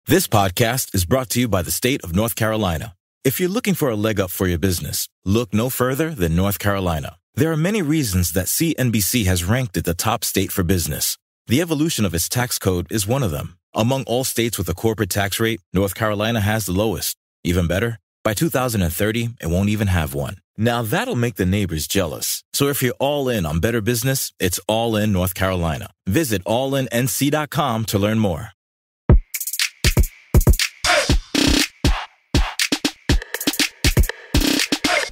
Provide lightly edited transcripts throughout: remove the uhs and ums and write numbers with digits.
This podcast is brought to you by the state of North Carolina. If you're looking for a leg up for your business, look no further than North Carolina. There are many reasons that CNBC has ranked it the top state for business. The evolution of its tax code is one of them. Among all states with a corporate tax rate, North Carolina has the lowest. Even better, by 2030, it won't even have one. Now that'll make the neighbors jealous. So if you're all in on better business, it's all in North Carolina. Visit allinnc.com to learn more.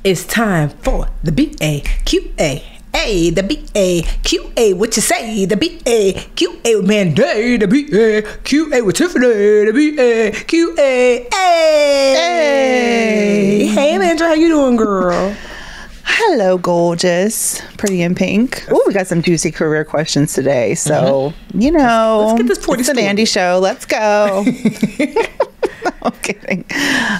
It's time for the BAQA. Hey, the BAQA, what you say? The BAQA with Manday, the BAQA with Tiffany, the BAQA. Hey, hey, Amanda, how you doing, girl? Hello, gorgeous, pretty in pink. Oh, we got some juicy career questions today. So, you know, let's get this it's an Andy show. Let's go. I'm kidding.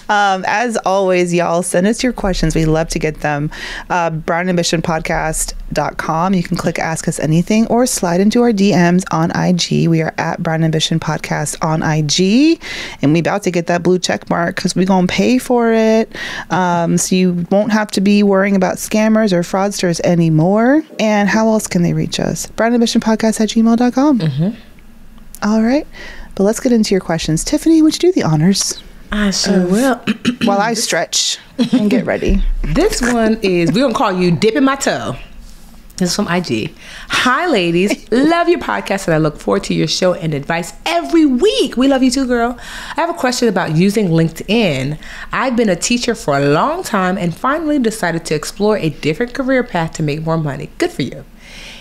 As always, y'all, send us your questions. We love to get them. brownambitionpodcast.com. You can click Ask Us Anything or slide into our DMs on IG. We are at Brown Ambition Podcast on IG. And we about to get that blue check mark because we're going to pay for it. So you won't have to be worrying about scammers or fraudsters anymore. And how else can they reach us? brownambitionpodcast@gmail.com. Mm-hmm. All right. But let's get into your questions. Tiffany, would you do the honors? I sure will. While I stretch and get ready. This one is, we're going to call you Dipping My Toe. This is from IG. Hi, ladies. Love your podcast, and I look forward to your show and advice every week. We love you too, girl. I have a question about using LinkedIn. I've been a teacher for a long time and finally decided to explore a different career path to make more money. Good for you.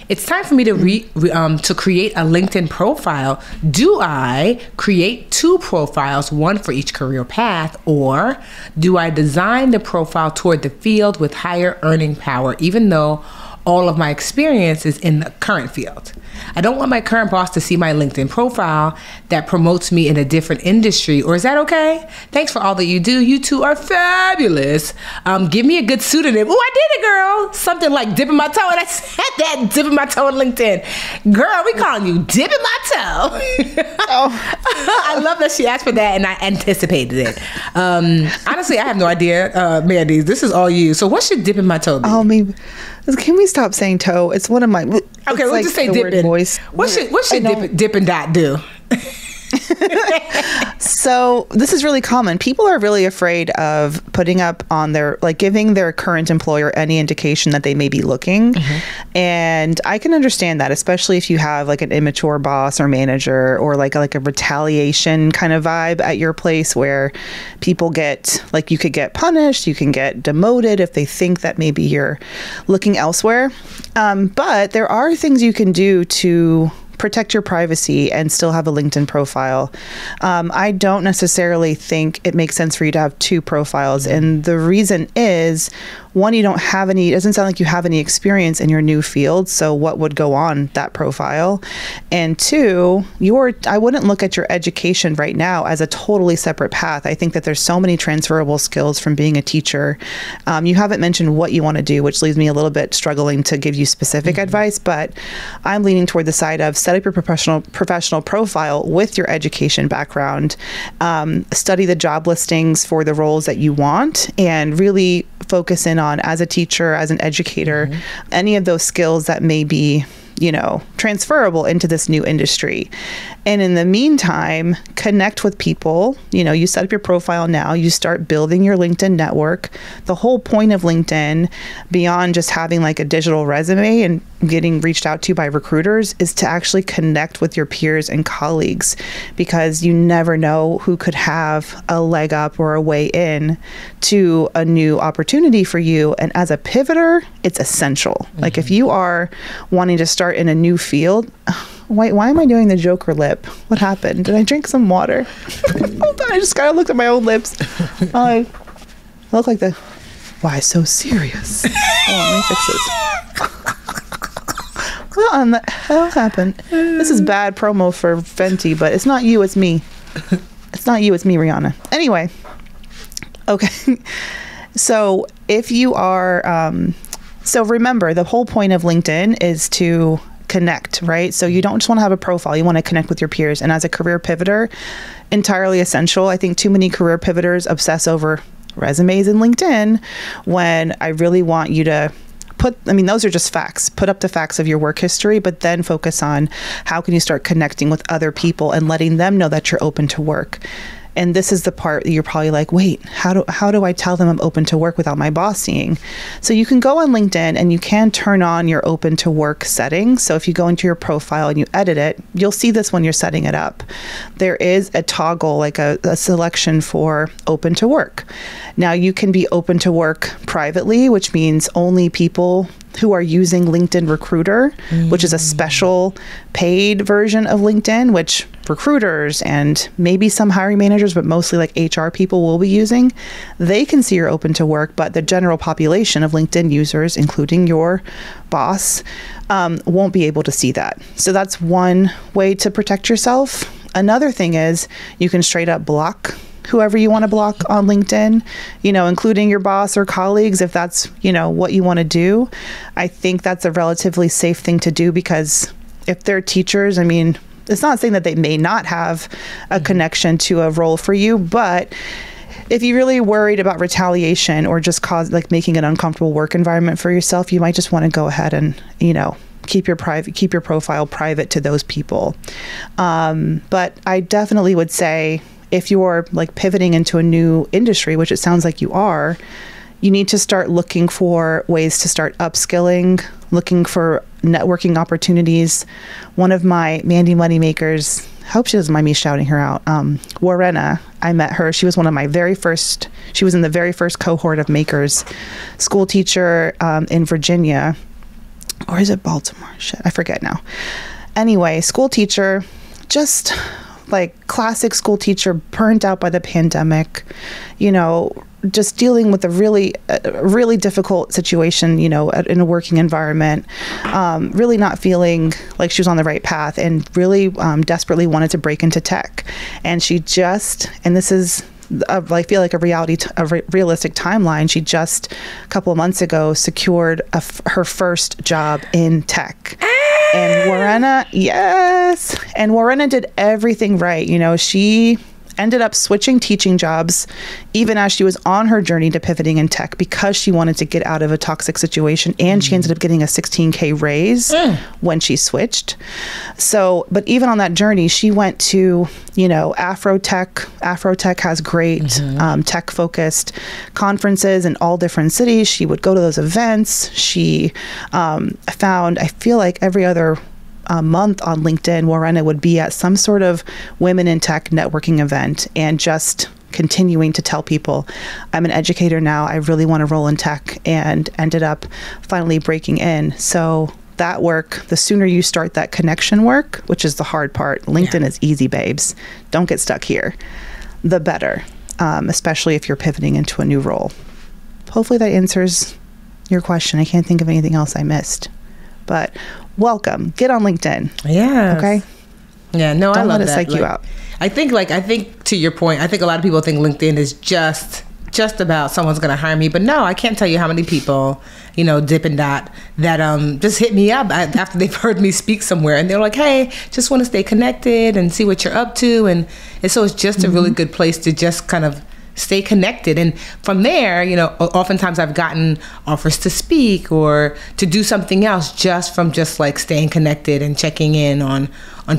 It's time for me to create a LinkedIn profile. Do I create two profiles, one for each career path, or do I design the profile toward the field with higher earning power, even though all of my experience is in the current field? I don't want my current boss to see my LinkedIn profile that promotes me in a different industry, or is that okay? Thanks for all that you do. You two are fabulous. Give me a good pseudonym. Oh, I did it, girl. Something like Dipping My Toe, and I said that, Dipping My Toe on LinkedIn. Girl, we calling you Dipping My Toe. Oh. I love that she asked for that, and I anticipated it. Honestly, I have no idea, Mandy. This is all you. So what should Dipping My Toe be? Oh, maybe. Can we stop saying toe? It's one of my... Okay, we'll just say dipping. What should dipping dot do? So this is really common. People are really afraid of putting up on their, like, giving their current employer any indication that they may be looking. Mm-hmm. And I can understand that, especially if you have like an immature boss or manager, or like a retaliation kind of vibe at your place where people get, like, you could get punished, you can get demoted if they think that maybe you're looking elsewhere. But there are things you can do to protect your privacy and still have a LinkedIn profile. I don't necessarily think it makes sense for you to have two profiles. And the reason is, one, you don't have any, it doesn't sound like you have any experience in your new field. So what would go on that profile? And two, I wouldn't look at your education right now as a totally separate path. I think that there's so many transferable skills from being a teacher. You haven't mentioned what you want to do, which leaves me a little bit struggling to give you specific advice, but I'm leaning toward the side of set up your professional profile with your education background, study the job listings for the roles that you want, and really focus in on, as a teacher, as an educator, any of those skills that may be, transferable into this new industry. And in the meantime, connect with people. You set up your profile now, you start building your LinkedIn network. The whole point of LinkedIn, beyond just having like a digital resume and getting reached out to by recruiters, is to actually connect with your peers and colleagues, because you never know who could have a leg up or a way in to a new opportunity for you. And as a pivoter, it's essential. Like, if you are wanting to start in a new field, wait, why am I doing the Joker lip? What happened? Did I drink some water? Hold on, I just gotta look at my own lips. I look like the... Why so serious? Let me fix this. What on the hell happened? This is bad promo for Fenty, but it's not you, it's me. It's not you, it's me, Rihanna. Anyway. Okay. So if you are... so remember, the whole point of LinkedIn is to connect, right? So you don't just want to have a profile, you want to connect with your peers. And as a career pivoter, entirely essential. I think too many career pivoters obsess over resumes and LinkedIn when I really want you to those are just facts. Put up the facts of your work history, but then focus on how can you start connecting with other people and letting them know that you're open to work. And this is the part that you're probably like, wait, how do I tell them I'm open to work without my boss seeing? So you can go on LinkedIn and you can turn on your open to work settings. So if you go into your profile and you edit it, you'll see this when you're setting it up. There is a toggle, like a selection for open to work. Now you can be open to work privately, which means only people who are using LinkedIn Recruiter, which is a special paid version of LinkedIn, which recruiters and maybe some hiring managers, but mostly like HR people will be using. They can see you're open to work, but the general population of LinkedIn users, including your boss, won't be able to see that. So that's one way to protect yourself. Another thing is you can straight up block whoever you want to block on LinkedIn, including your boss or colleagues, if that's, what you want to do. I think that's a relatively safe thing to do because if they're teachers, it's not saying that they may not have a connection to a role for you, but if you're really worried about retaliation or just making an uncomfortable work environment for yourself, you might just want to go ahead and, keep your profile private to those people. But I definitely would say, if you're pivoting into a new industry, which it sounds like you are, you need to start looking for ways to start upskilling, looking for networking opportunities. One of my Mandy Moneymakers, I hope she doesn't mind me shouting her out, Warrena, I met her. She was she was in the very first cohort of makers, school teacher in Virginia, or is it Baltimore? Shit, I forget now. Anyway, school teacher, just classic school teacher, burnt out by the pandemic, just dealing with a really difficult situation, in a working environment, really not feeling like she was on the right path and really desperately wanted to break into tech. And she and this is, I feel like a realistic timeline. She just a couple of months ago secured her first job in tech. And Warrena, yes. And Warrena did everything right. She ended up switching teaching jobs even as she was on her journey to pivoting in tech because she wanted to get out of a toxic situation, and she ended up getting a $16K raise when she switched. So, but even on that journey, she went to, Afrotech. Afrotech has great tech-focused conferences in all different cities. She would go to those events. She found, I feel like every other month on LinkedIn, Warrena would be at some sort of women in tech networking event and just continuing to tell people, I'm an educator now, I really want to roll in tech, and ended up finally breaking in. So that work, the sooner you start that connection work, which is the hard part, LinkedIn is easy, babes. Don't get stuck here. The better, especially if you're pivoting into a new role. Hopefully that answers your question. I can't think of anything else I missed. But welcome. Get on LinkedIn. Yeah. Okay? Yeah, no, I love that. Don't let it psych you out. I think to your point, I think a lot of people think LinkedIn is just about someone's going to hire me. But no, I can't tell you how many people, dip and dot, that just hit me up after they've heard me speak somewhere. And they're like, hey, just want to stay connected and see what you're up to. And so it's just a really good place to just kind of stay connected. And from there, oftentimes I've gotten offers to speak or to do something else just from staying connected and checking in on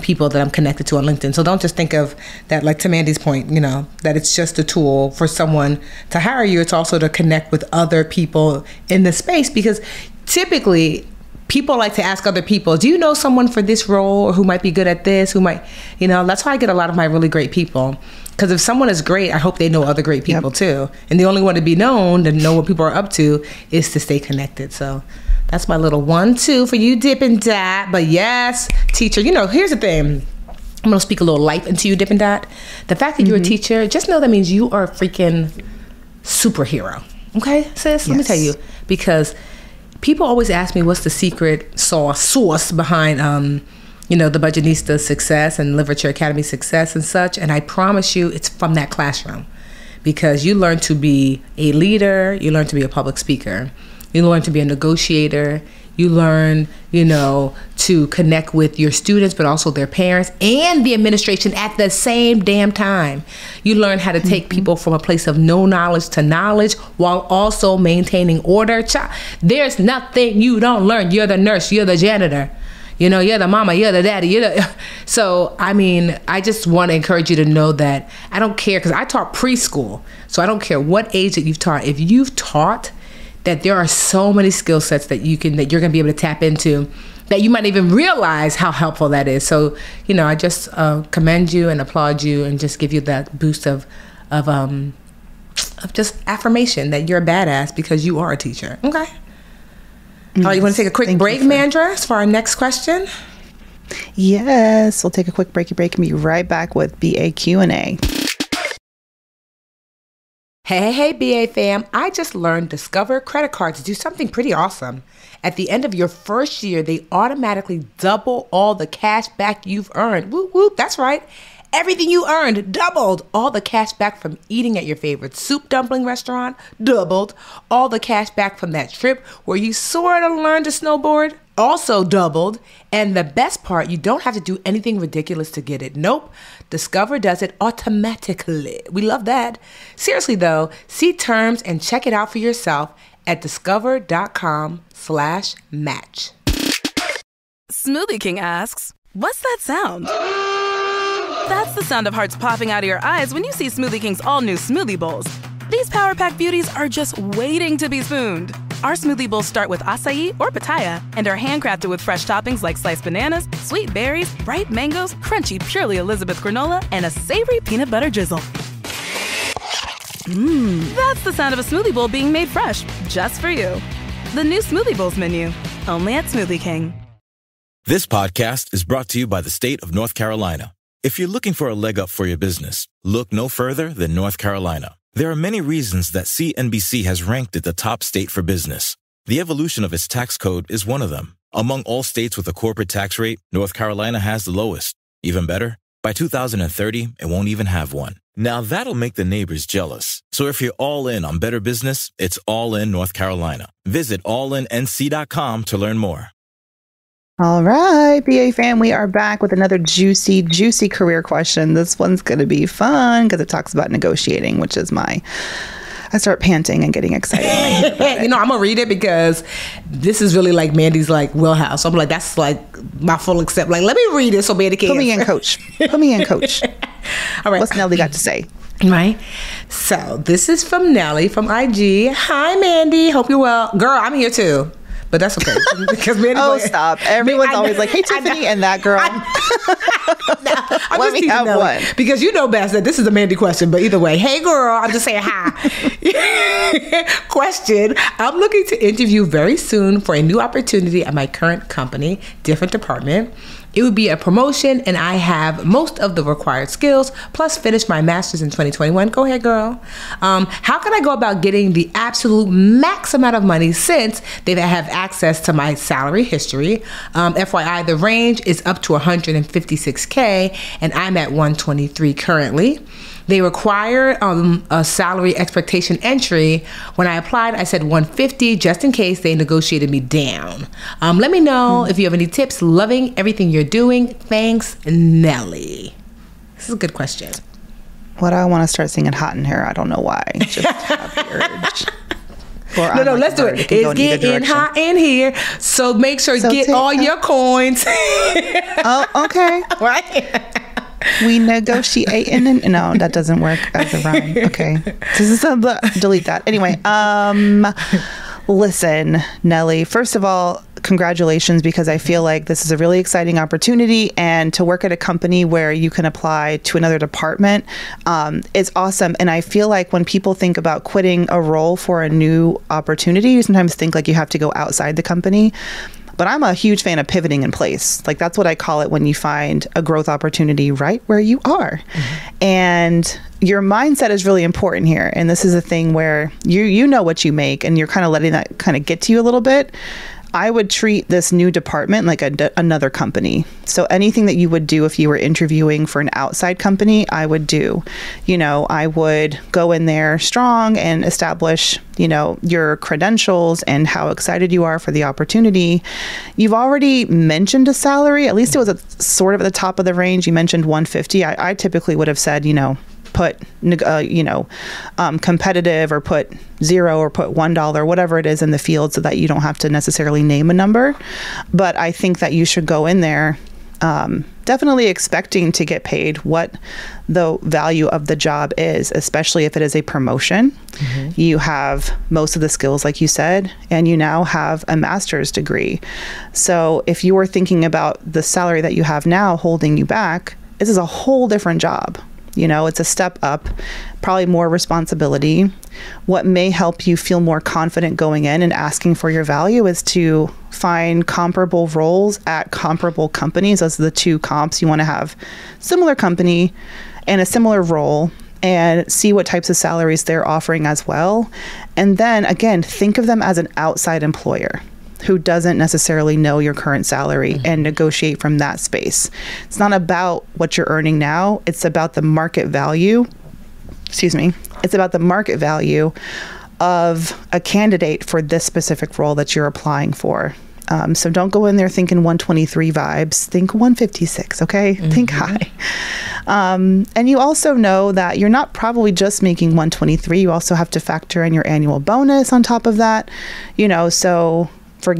people that I'm connected to on LinkedIn. So don't just think of that, like to Mandy's point, that it's just a tool for someone to hire you. It's also to connect with other people in the space, because typically people like to ask other people, do you know someone for this role, or who might be good at this, who might, that's how I get a lot of my really great people. Because if someone is great, I hope they know other great people too. And the only way to be known, to know what people are up to, is to stay connected. So that's my little 1-2 for you, Dip and Dat. But yes, teacher, here's the thing. I'm going to speak a little life into you, Dip and Dat. The fact that you're a teacher, just know that means you are a freaking superhero. Okay, sis? Let me tell you. Because people always ask me what's the secret sauce behind the Budgetnista success and Literature Academy success and such. And I promise you, it's from that classroom, because you learn to be a leader, you learn to be a public speaker, you learn to be a negotiator, You learn, to connect with your students, but also their parents and the administration at the same damn time. You learn how to take people from a place of no knowledge to knowledge while also maintaining order. There's nothing you don't learn. You're the nurse, you're the janitor. You're the mama, you're the daddy. So, I just want to encourage you to know that I don't care, because I taught preschool. So I don't care what age that you've taught. If you've taught, that there are so many skill sets that you're going to be able to tap into, that you might even realize how helpful that is. So, I just commend you and applaud you and just give you that boost of just affirmation that you're a badass because you are a teacher. Okay. All right, you want to take a quick break, Mandra, for our next question? Yes, we'll take a quick breaky break and be right back with BA Q&A. Hey, BA fam. I just learned Discover credit cards do something pretty awesome. At the end of your first year, they automatically double all the cash back you've earned. Whoop, whoop, that's right. Everything you earned doubled. All the cash back from eating at your favorite soup dumpling restaurant doubled. All the cash back from that trip where you sort of learned to snowboard also doubled. And the best part, you don't have to do anything ridiculous to get it. Nope. Discover does it automatically. We love that. Seriously though, see terms and check it out for yourself at discover.com/match. Smoothie King asks, what's that sound? That's the sound of hearts popping out of your eyes when you see Smoothie King's all-new smoothie bowls. These Power Pack beauties are just waiting to be spooned. Our smoothie bowls start with acai or pitaya and are handcrafted with fresh toppings like sliced bananas, sweet berries, ripe mangoes, crunchy Purely Elizabeth granola, and a savory peanut butter drizzle. That's the sound of a smoothie bowl being made fresh, just for you. The new Smoothie Bowls menu, only at Smoothie King. This podcast is brought to you by the state of North Carolina. If you're looking for a leg up for your business, look no further than North Carolina. There are many reasons that CNBC has ranked it the top state for business. The evolution of its tax code is one of them. Among all states with a corporate tax rate, North Carolina has the lowest. Even better, by 2030, it won't even have one. Now that'll make the neighbors jealous. So if you're all in on better business, it's all in North Carolina. Visit allinnc.com to learn more. All right, BA fam, we are back with another juicy career question. This one's going to be fun because it talks about negotiating, which is I start panting and getting excited when I hear about it. I'm going to read it because this is really like Mandy's wheelhouse. I'm like, that's like my full accept. Like, let me read it so Mandy can Put me in, coach. Put me in, coach. All right. What's Nelly got to say? Right. So this is from Nelly from IG. Hi, Mandy. Hope you're well. Girl, I'm here too. But that's okay. Because stop. Everyone's always like, hey, Tiffany, and that girl. Let me have one. Because you know best that this is a Mandy question. But either way, hey, girl, I'm just saying hi. Question. I'm looking to interview very soon for a new opportunity at my current company, different department. It would be a promotion, and I have most of the required skills, plus finish my master's in 2021. Go ahead, girl. How can I go about getting the absolute max amount of money since they have access to my salary history? FYI, the range is up to $156K, and I'm at $123 currently. They require a salary expectation entry. When I applied, I said $150 just in case they negotiated me down. Let me know if you have any tips. Loving everything you're doing. Thanks, Nelly. This is a good question. What I want to start singing Hot in Here. I don't know why. Just have the urge. No, let's do it. It's getting hot in here. So make sure you get all your coins. Oh, okay. Right? We negotiating. No, that doesn't work as a rhyme. Okay. Delete that. Anyway, listen, Nelly, first of all, congratulations, because I feel like this is a really exciting opportunity, and to work at a company where you can apply to another department is awesome. And I feel like when people think about quitting a role for a new opportunity, you sometimes think like you have to go outside the company. But I'm a huge fan of pivoting in place. Like, that's what I call it when you find a growth opportunity right where you are. Mm-hmm. And your mindset is really important here. And this is a thing where you know what you make, and you're kind of letting that kind of get to you a little bit. I would treat this new department like another company. So anything that you would do if you were interviewing for an outside company, I would do. I would go in there strong and establish, your credentials and how excited you are for the opportunity. You've already mentioned a salary. At least it was sort of at the top of the range. You mentioned 150. I typically would have said, put competitive, or put $0 or put $1, whatever it is in the field, so that you don't have to necessarily name a number. But I think that you should go in there definitely expecting to get paid what the value of the job is, especially if it is a promotion. You have most of the skills, like you said, and you now have a master's degree. So if you were thinking about the salary that you have now holding you back, this is a whole different job. It's a step up, probably more responsibility. What may help you feel more confident going in and asking for your value is to find comparable roles at comparable companies. Those are the two comps. You want to have similar company and a similar role, and see what types of salaries they're offering as well. And then again, think of them as an outside employer who doesn't necessarily know your current salary, and negotiate from that space. It's not about what you're earning now. It's about the market value. It's about the market value of a candidate for this specific role that you're applying for. So don't go in there thinking 123 vibes. Think 156, okay? Think high. And you also know that you're not probably just making 123. You also have to factor in your annual bonus on top of that. So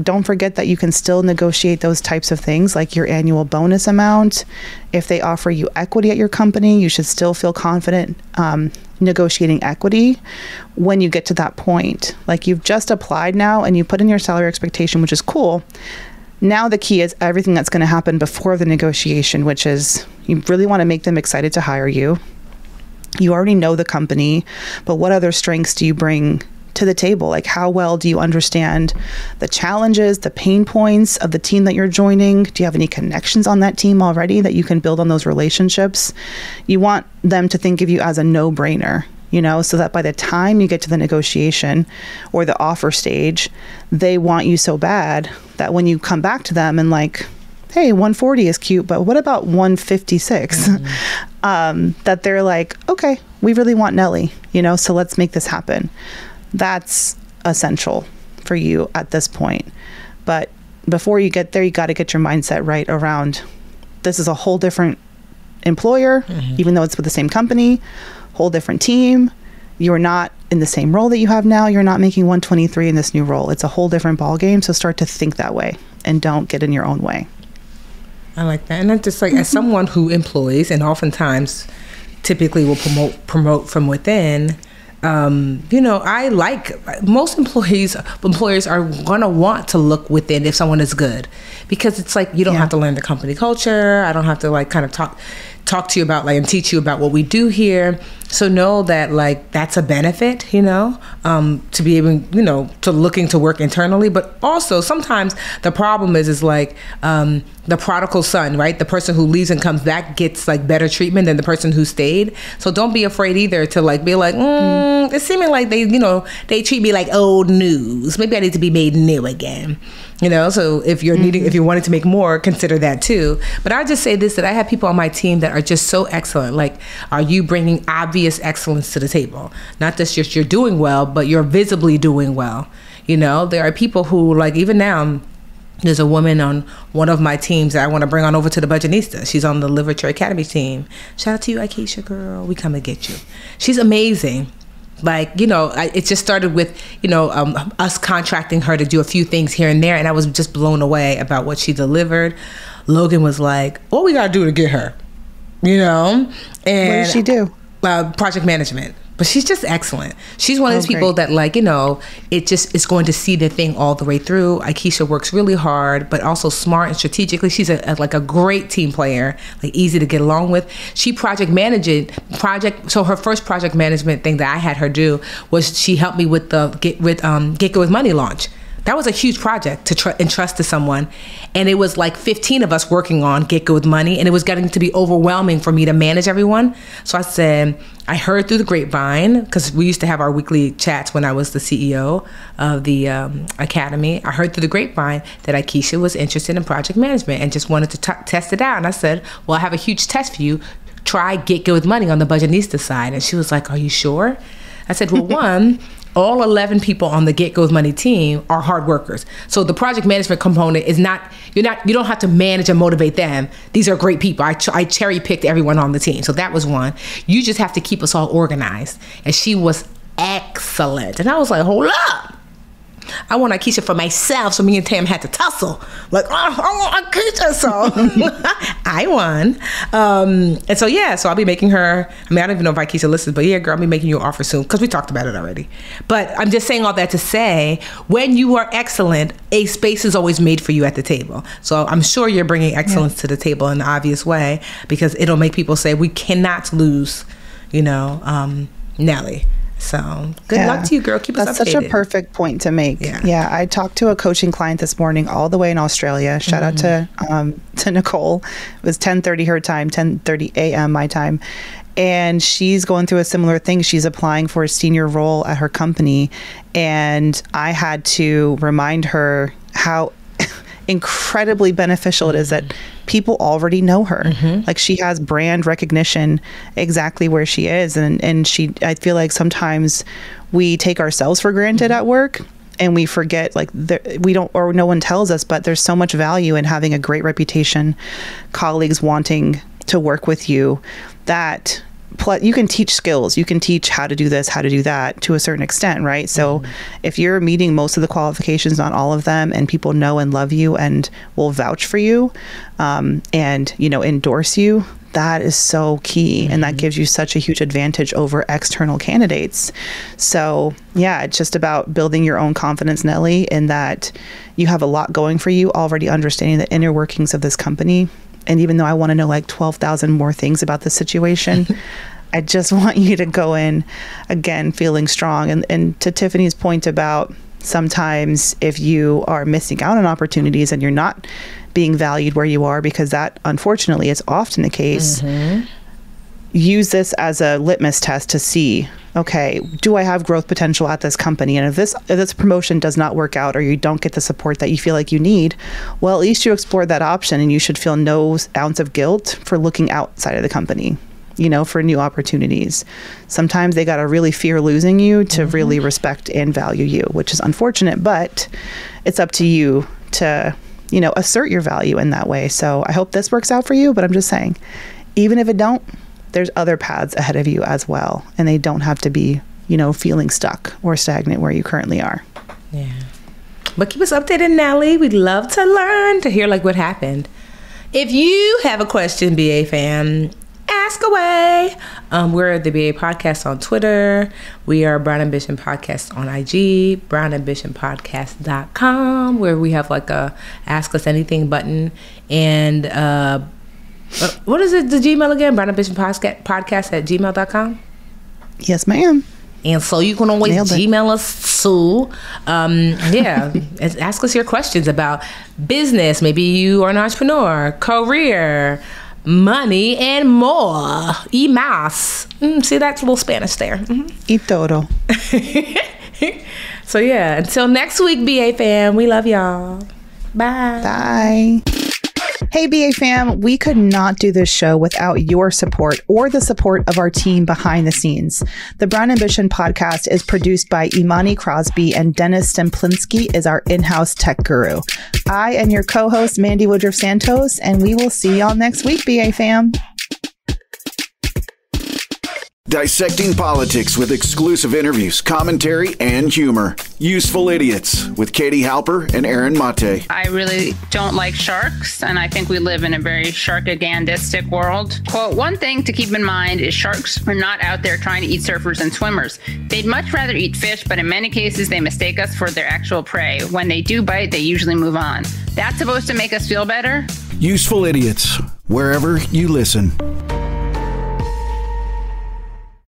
don't forget that you can still negotiate those types of things, like your annual bonus amount. If they offer you equity at your company, you should still feel confident negotiating equity when you get to that point. Like, you've just applied now and you put in your salary expectation, which is cool. Now the key is everything that's going to happen before the negotiation, which is you really want to make them excited to hire you. You already know the company, but what other strengths do you bring to the table? Like, how well do you understand the challenges, the pain points of the team that you're joining? Do you have any connections on that team already that you can build on those relationships? You want them to think of you as a no-brainer, so that by the time you get to the negotiation or the offer stage, they want you so bad that when you come back to them and like, hey, 140 is cute, but what about 156? That they're like, okay, we really want Nellie, so let's make this happen. That's essential for you at this point. But before you get there, you got to get your mindset right around, this is a whole different employer, even though it's with the same company, whole different team. You're not in the same role that you have now. You're not making 123 in this new role. It's a whole different ball game. So start to think that way and don't get in your own way. I like that. And that's just like, as someone who employs and oftentimes typically will promote from within, I like, most employers are going to want to look within if someone is good, because it's like, you don't have to learn the company culture. I don't have to like kind of talk to you about like and teach you about what we do here. So know that like that's a benefit, to be able, to looking to work internally. But also sometimes the problem is like the prodigal son, right? The person who leaves and comes back gets like better treatment than the person who stayed. So don't be afraid either to like be like, it's seeming like they treat me like old news. Maybe I need to be made new again. So if you're if you're wanting to make more, consider that too. But I just say this, that I have people on my team that are just so excellent. Like, are you bringing obvious excellence to the table? Not just you're doing well, but you're visibly doing well. There are people who, like, even now, there's a woman on one of my teams that I want to bring on over to the Budgetnista. She's on the Literature Academy team. Shout out to you, Akeisha, girl. We come to get you. She's amazing. Like, it just started with, us contracting her to do a few things here and there. And I was just blown away about what she delivered. Logan was like, what we got to do to get her? And what does she do? Project management. But she's just excellent. She's one of those people that, like, it just is going to see the thing all the way through. Akeisha works really hard, but also smart and strategically. She's a great team player, like easy to get along with. She so her first project management thing that I had her do was she helped me with the Get Good with Money launch. that was a huge project to entrust to someone. And it was like 15 of us working on Get Good with Money. And it was getting to be overwhelming for me to manage everyone. So I said, I heard through the grapevine, because we used to have our weekly chats when I was the CEO of the academy. I heard through the grapevine that Akeisha was interested in project management and just wanted to test it out. And I said, well, I have a huge test for you. Try Get Good with Money on the Budgetnista side. And she was like, are you sure? I said, well, one, all 11 people on the Get Good with Money team are hard workers. So the project management component is you don't have to manage and motivate them. These are great people. I cherry picked everyone on the team. So that was one. You just have to keep us all organized. And she was excellent. And I was like, hold up. I want Akeisha for myself, so me and Tam had to tussle. Like, I want Akeisha, so I won. And so, so I'll be making her, I don't even know if Akeisha listens, but yeah, girl, I'll be making you an offer soon, because we talked about it already. But I'm just saying all that to say, when you are excellent, a space is always made for you at the table. So I'm sure you're bringing excellence to the table in an obvious way, because it'll make people say, we cannot lose, Nelly. So good luck to you, girl. Keep us updated. That's such a perfect point to make. Yeah. I talked to a coaching client this morning all the way in Australia. Shout out to Nicole. It was 10:30 her time, 10:30 a.m. my time. And she's going through a similar thing. She's applying for a senior role at her company. And I had to remind her how incredibly beneficial it is that people already know her. Like, she has brand recognition exactly where she is. And I feel like sometimes we take ourselves for granted at work, and we forget, like, we don't, or no one tells us, but there's so much value in having a great reputation, colleagues wanting to work with you, that you can teach skills. You can teach how to do this, how to do that to a certain extent, right? So if you're meeting most of the qualifications, not all of them, and people know and love you and will vouch for you, and, endorse you, that is so key. And that gives you such a huge advantage over external candidates. So yeah, it's just about building your own confidence, Nelly, in that you have a lot going for you, already understanding the inner workings of this company. And even though I want to know like 12,000 more things about the situation, I just want you to go in, again, feeling strong. And to Tiffany's point about sometimes if you are missing out on opportunities and you're not being valued where you are, because that, unfortunately, is often the case, use this as a litmus test to see, okay, do I have growth potential at this company? And if this promotion does not work out, or you don't get the support that you feel like you need, well, at least you explored that option, and you should feel no ounce of guilt for looking outside of the company, for new opportunities. Sometimes they got to really fear losing you to really respect and value you, which is unfortunate, but it's up to you to, assert your value in that way. So I hope this works out for you, but I'm just saying, even if it don't, there's other paths ahead of you as well. And they don't have to be, feeling stuck or stagnant where you currently are. Yeah. But keep us updated, Nelly. We'd love to learn, to hear like what happened. If you have a question, BA fan, ask away. We're the BA Podcast on Twitter. We are Brown Ambition Podcast on IG, brownambitionpodcast.com, where we have like a Ask Us Anything button. And what is it, the Gmail again? Brown Ambition Podcast at gmail.com? Yes, ma'am. And so you can always Gmail us too. Ask us your questions about business. Maybe you are an entrepreneur, career, money, and more. Y más. See, that's a little Spanish there. Y todo. So yeah, until next week, BA fam, we love y'all. Bye. Bye. Hey, BA fam, we could not do this show without your support or the support of our team behind the scenes. The Brown Ambition podcast is produced by Imani Crosby, and Dennis Stemplinsky is our in-house tech guru. I am your co-host, Mandy Woodruff-Santos, and we will see y'all next week, BA fam. Dissecting politics with exclusive interviews, commentary, and humor. Useful Idiots with Katie Halper and Aaron Mate. I really don't like sharks, and I think we live in a very sharkagandistic world. Quote, one thing to keep in mind is sharks are not out there trying to eat surfers and swimmers. They'd much rather eat fish, but in many cases, they mistake us for their actual prey. When they do bite, they usually move on. That's supposed to make us feel better? Useful Idiots, wherever you listen.